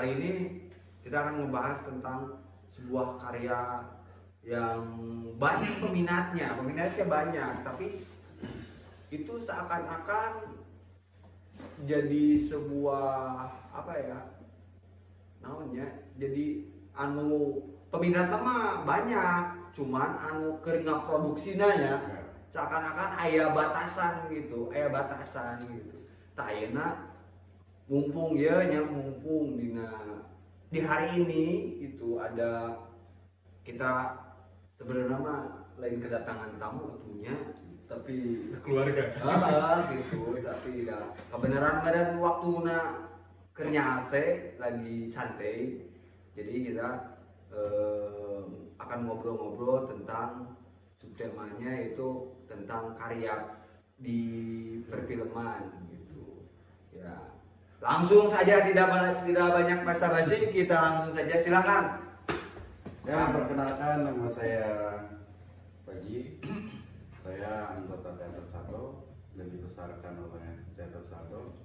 Kali ini kita akan membahas tentang sebuah karya yang banyak peminatnya banyak, tapi itu seakan-akan jadi sebuah apa ya namanya, jadi peminatnya mah banyak, cuman keringat produksinya ya seakan-akan aya batasan gitu tak ayeuna mumpung di hari ini itu ada kita sebenarnya mah lain kedatangan tamu atunya, tapi keluarga gitu, tapi ya kebenaran badan waktuna kerja AC lagi santai, jadi kita akan ngobrol-ngobrol tentang subtemanya itu tentang karya di perfilman gitu ya. Langsung saja, tidak banyak basa-basi, kita langsung saja, silakan. Ya, perkenalkan, nama saya Paji. Saya anggota Teater Sado dan dibesarkan oleh Teater Sado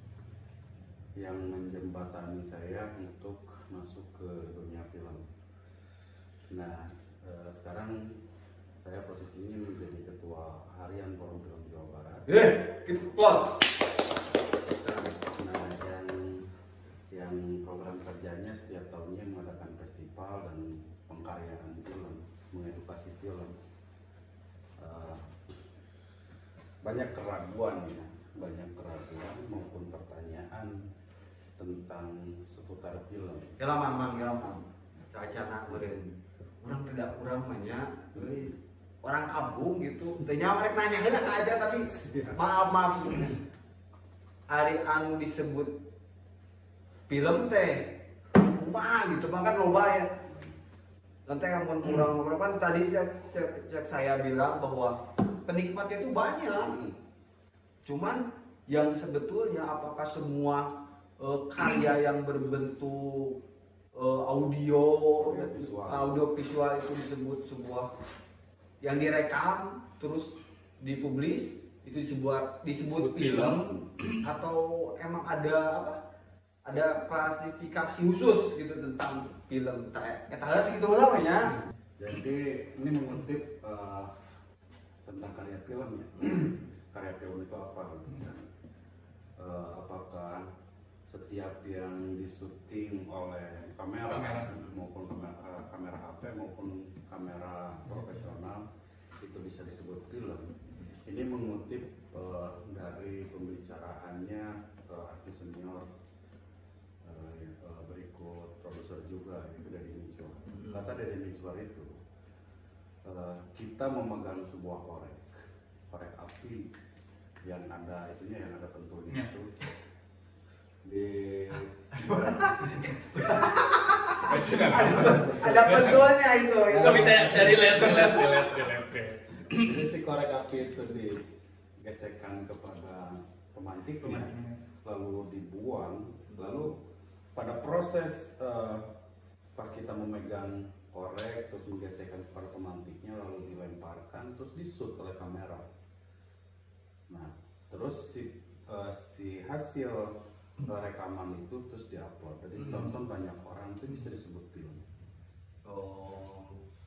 yang menjembatani saya untuk masuk ke dunia film. Nah, sekarang saya posisinya menjadi ketua harian Forum Film Jawa Barat. Gitu plot. Nah, yang program kerjanya setiap tahunnya mengadakan festival dan pengkaryaan film, mengedukasi film. Banyak keraguan maupun pertanyaan tentang seputar film. Gampang. Acana meureun. Orang tidak kurang banyak, orang kampung gitu. Teu nyawa rek nanya heula saja, tapi maaf. Ari anu disebut film teh kumaha gitu, kan loba ya. Nanti amun kurang berapa tadi saya bilang bahwa penikmatnya itu banyak. Cuman yang sebetulnya apakah semua karya yang berbentuk audio visual itu disebut sebuah yang direkam terus dipublis itu disebut film, atau emang ada klasifikasi khusus gitu tentang film eta segitu heula nya. Jadi ini mengutip tentang karya film ya. Karya film itu apa gitu kan? Apakah setiap yang disyuting oleh kamera maupun kamera HP maupun kamera profesional itu bisa disebut film? Ini mengutip dari pembicaraannya artis senior berikut produser juga, itu dari Micro. Kata dari Micro itu kita memegang sebuah korek api yang ada itunya, yang ada pentulnya itu di ada pentulnya itu. Tapi saya relate. Jadi si korek api itu digesekkan kepada pemantiknya, lalu dibuang, lalu pada proses pas kita memegang korek terus menggesekkan kepada pemantiknya lalu dilemparkan terus disut oleh kamera. Nah, terus si hasil rekaman itu terus diupload, jadi tonton banyak orang, itu bisa disebut film.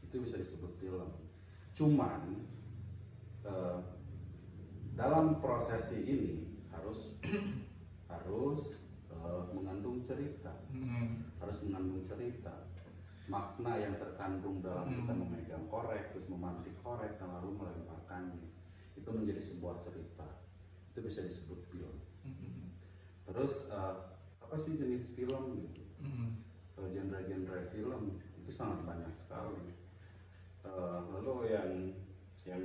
Itu bisa disebut film. Cuman dalam prosesi ini harus mengandung cerita, makna yang terkandung dalam kita memegang korek, terus memantik korek dan lalu melemparkannya, itu menjadi sebuah cerita, itu bisa disebut film. Terus apa sih jenis film gitu? Genre-genre film itu sangat banyak sekali. Lalu yang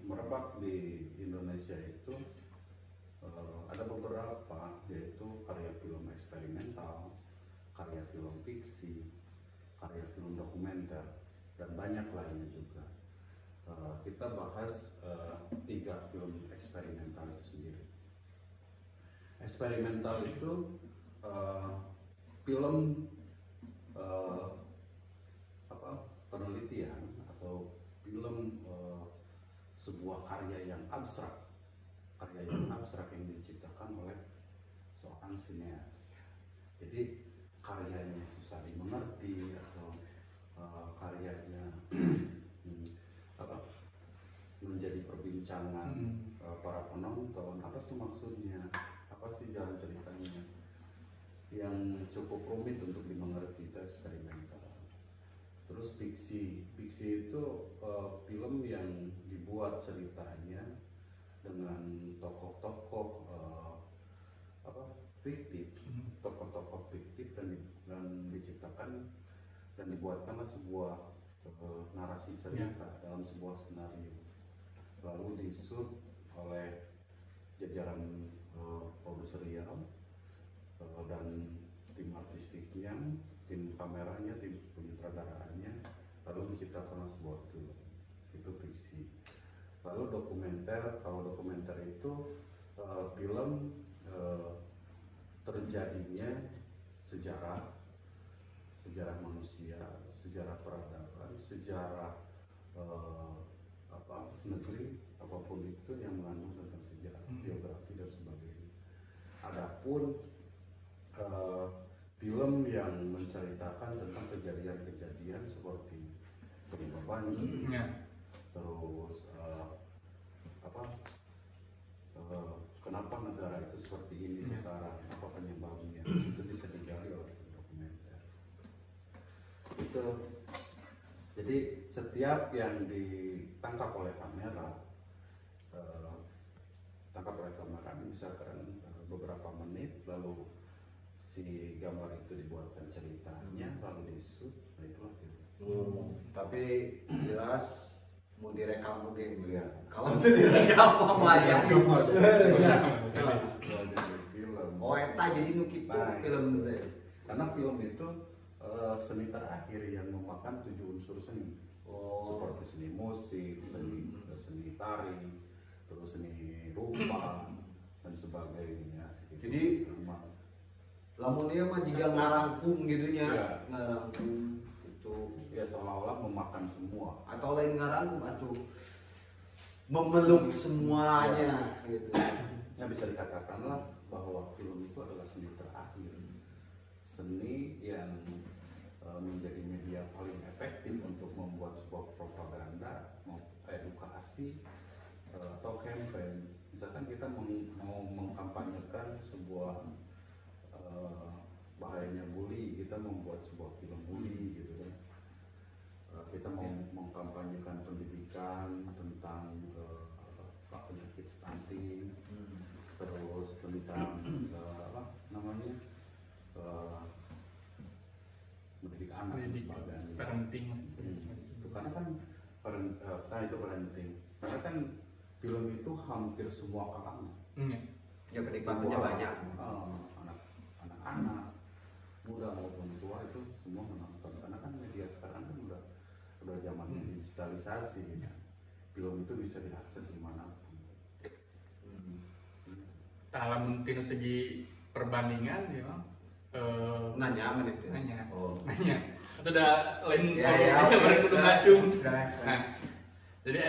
merebak di Indonesia itu ada beberapa, yaitu karya film eksperimental, karya film fiksi, karya film dokumenter, dan banyak lainnya juga. Kita bahas 3 film eksperimental itu sendiri. Eksperimental itu film penelitian atau film sebuah karya yang abstrak yang diciptakan oleh seorang sineas. Jadi karyanya susah dimengerti atau karyanya apa, menjadi perbincangan para penonton. Apa sih maksudnya, apa sih jalan ceritanya yang cukup rumit untuk dimengerti, itu eksperimental. Terus fiksi itu film yang dibuat ceritanya dengan tokoh-tokoh fiktif, tokoh-tokoh fiktif dan diciptakan dan dibuatkanlah sebuah narasi cerita dalam sebuah skenario, lalu disut oleh jajaran produserial dan tim artistiknya, tim kameranya, tim penyutradaraannya, lalu menciptakan sebuah film. Itu fiksi. Lalu dokumenter, kalau dokumenter itu film terjadinya sejarah manusia, sejarah peradaban, sejarah negeri apapun itu yang mengandung tentang sejarah, biografi dan sebagainya. Adapun film yang menceritakan tentang kejadian-kejadian seperti penyebab banjir, terus kenapa negara itu seperti ini sekarang, apa penyebabnya, itu bisa digali oleh dokumenter. Itu jadi setiap yang ditangkap oleh kamera, misalkan beberapa menit, lalu si gambar itu dibuatkan ceritanya, lalu disut, nah itulah film. Tapi jelas mau direkam mungkin ya. Kalau itu direkam apa aja? Film. Oh, eta jadi nu kitu film teh. Karena film itu seni terakhir yang memakan 7 unsur seni. Seperti seni musik, seni tari, terus seni rupa dan sebagainya. Jadi lamun dia mah jika ngarangkum gitunya, ngarangkum itu ya seolah-olah memakan semua. Atau lain ngarangkum atau memeluk semuanya gitu. Ya bisa dikatakanlah bahwa film itu adalah seni terakhir. Seni yang menjadi media paling efektif untuk membuat sebuah propaganda, edukasi, atau campaign. Misalkan kita mau mengkampanyekan sebuah bahayanya bully, kita membuat sebuah film bully gitu kan. Kita mau mengkampanyekan pendidikan tentang penyakit stunting, terus tentang mendidik anak dan sebagainya. Parenting. Itu karena kan itu parenting. Karena kan film itu hampir semua kalangan. Ya penikmatnya banyak. Anak-anak, muda maupun tua itu semua menonton. Karena kan media sekarang kan udah zamannya digitalisasi. Film itu bisa diakses dimanapun. Dalam tinu segi perbandingan ya, nanya menit itu. Nanya. Atau udah lain ya, bareng kudu ngacung. Nah, jadi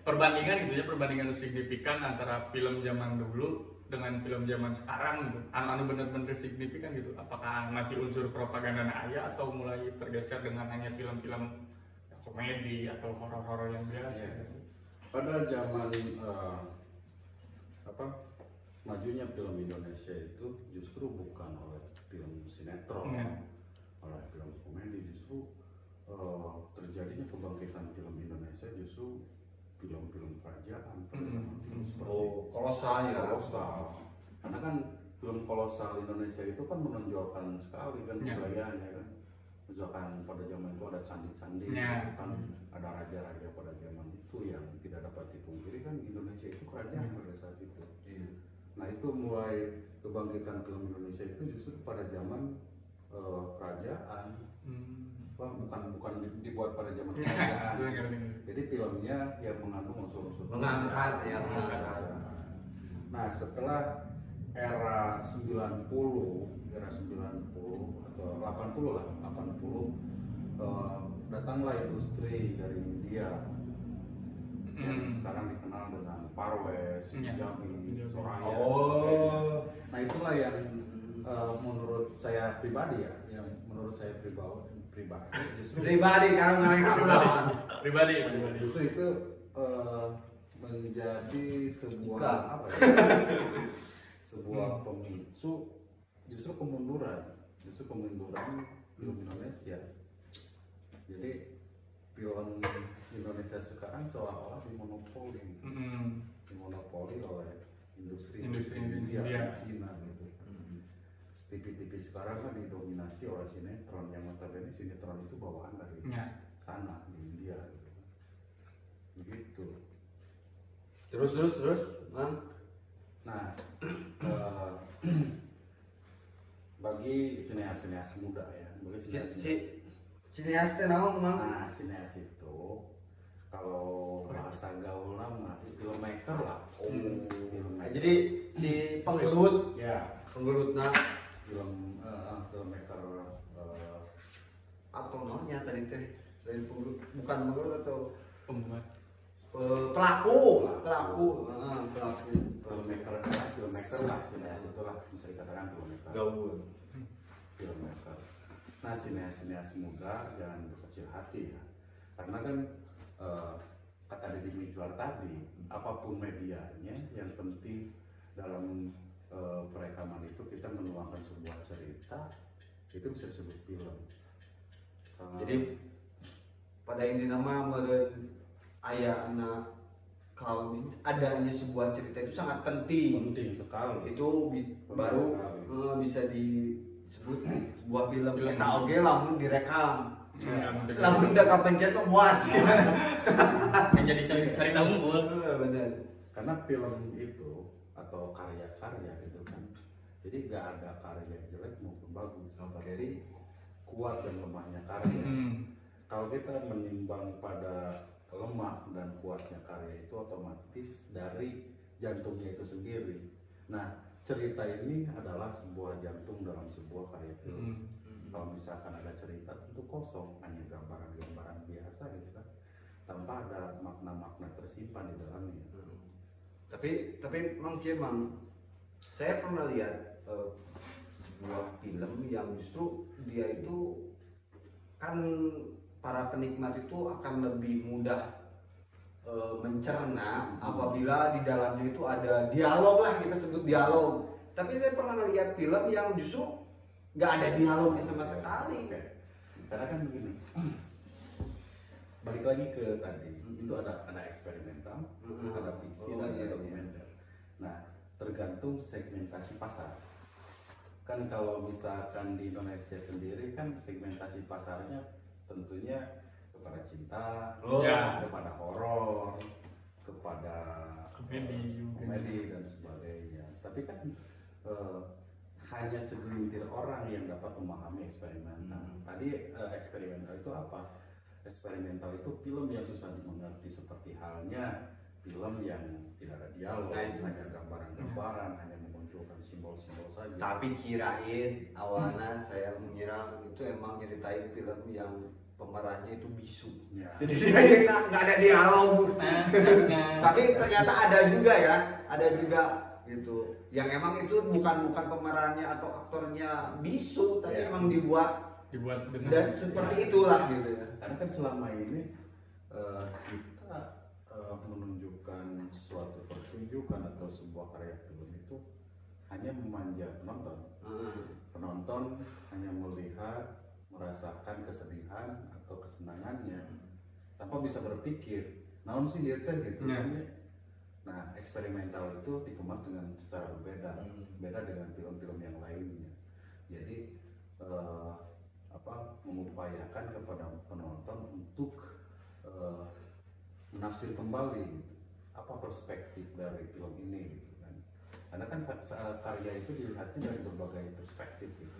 perbandingan gitu ya, perbandingan signifikan antara film zaman dulu dengan film zaman sekarang gitu. Anu bener-bener signifikan gitu. Apakah masih unsur propaganda aya atau mulai tergeser dengan hanya film-film komedi atau horor-horor yang biasa? Gitu. Pada zaman majunya film Indonesia itu justru bukan oleh film sinetron, oleh film komedi, justru terjadinya kebangkitan film Indonesia justru film-film kerajaan, seperti kolosal ya. Kolosal. Karena kan film kolosal Indonesia itu kan menonjolkan sekali kan budayanya kan. Misalkan pada zaman itu ada candi-candi, kan ada raja-raja pada zaman itu yang tidak dapat dipungkiri kan Indonesia itu kerajaan pada saat itu. Nah itu mulai kebangkitan film Indonesia itu justru pada zaman kerajaan, bukan dibuat pada zaman kerajaan. Jadi filmnya yang mengandung unsur-unsur mengangkat. Nah setelah era 90 atau 80 lah, 80 datanglah industri dari India yang sekarang dikenal dengan Parwes, Punjabi, Soraya, sebagainya. Nah itulah yang menurut saya pribadi ya, yang menurut saya pribadi justru Pribadi kalau mereka melawan. Pribadi. justru itu menjadi sebuah Bukan. apa ya? Sebuah pemicu justru kemunduran film Indonesia. Jadi film Indonesia sekarang seolah-olah dimonopoli, dimonopoli oleh industri India dan Cina gitu. TV-TV sekarang kan didominasi oleh sinetron, yang notabene sinetron itu bawaan dari sana di India gitu. Begitu. Terus, Bang. Nah, bagi sineas-sineas muda ya, bagi Cineas teh naon, Mang? nah sineas itu kalau bahasa gaul nama filmmaker lah. Filmmaker. Jadi si penggelut, Ya, penggelutna filmmaker atau namanya tadi teh lain penggelut, bukan penggelut atau Pembuat. pelaku. filmmaker lah, sineas itulah bisa dikatakan filmmaker. Gaul. Filmmaker. Nah, sineas muda jangan berkecil hati ya, karena kan kata Deddy Mizwar tadi, apapun medianya, yang penting dalam perekaman itu kita menuangkan sebuah cerita, itu bisa disebut film. Jadi pada intinya mah meureun aya anak kalau adanya sebuah cerita itu sangat penting. Penting sekali. Itu baru sekali. bisa disebut sebuah film. Eta oge lamun direkam. Lamun udah kapencet tuh muas. Menjadi cerita unggul. Benar. Karena film itu atau karya-karya itu kan, jadi nggak ada karya jelek maupun bagus. Jadi kuat dan lemahnya karya. Kalau kita menimbang pada lemah dan kuatnya karya itu otomatis dari jantungnya itu sendiri. Nah, cerita ini adalah sebuah jantung dalam sebuah karya film. Kalau misalkan ada cerita tentu kosong, hanya gambaran-gambaran biasa gitu kan, tanpa ada makna-makna tersimpan di dalamnya. Tapi memang saya pernah lihat sebuah film yang justru dia itu kan para penikmat itu akan lebih mudah mencerna apabila di dalamnya itu ada dialog lah, kita sebut dialog. Tapi saya pernah lihat film yang justru nggak ada dialognya sama sekali. Karena kan begini, balik lagi ke tadi, itu ada eksperimental, ada fiksi, dan ada dokumenter. Nah, tergantung segmentasi pasar. Kan kalau misalkan di Indonesia sendiri kan segmentasi pasarnya tentunya kepada cinta, kepada horor, kepada komedi dan sebagainya. Tapi kan hanya segelintir orang yang dapat memahami eksperimental. Tadi eksperimental itu apa? Eksperimental itu film yang susah dimengerti, seperti halnya film yang tidak ada dialog, hanya gambaran-gambaran, hanya memunculkan simbol-simbol saja. Tapi kirain awalnya saya mengira itu emang nyeritain film yang pemerannya itu bisu. Ya. Jadi dia nggak ada dialog. Tapi ternyata ada juga ya, ada juga gitu. Yang emang itu bukan pemerannya atau aktornya bisu, tapi emang dibuat dengan dan seperti itulah gitu ya. Karena kan selama ini kita menunjukkan suatu pertunjukan atau sebuah karya film itu hanya memanja penonton. Penonton hanya melihat, merasakan kesedihan atau kesenangannya tanpa bisa berpikir naon sih dia teh gitu. Nah, eksperimental itu dikemas dengan secara berbeda, beda dengan film-film yang lainnya. Jadi mengupayakan kepada penonton untuk menafsir kembali gitu, apa perspektif dari film ini gitu kan. Karena kan karya itu dilihatnya dari berbagai perspektif gitu.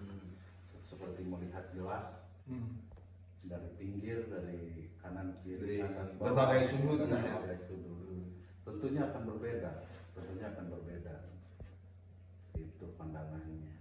Seperti melihat gelas dari pinggir, dari kanan kiri, atas bawah, berbagai sudut, tentunya akan berbeda, itu pandangannya.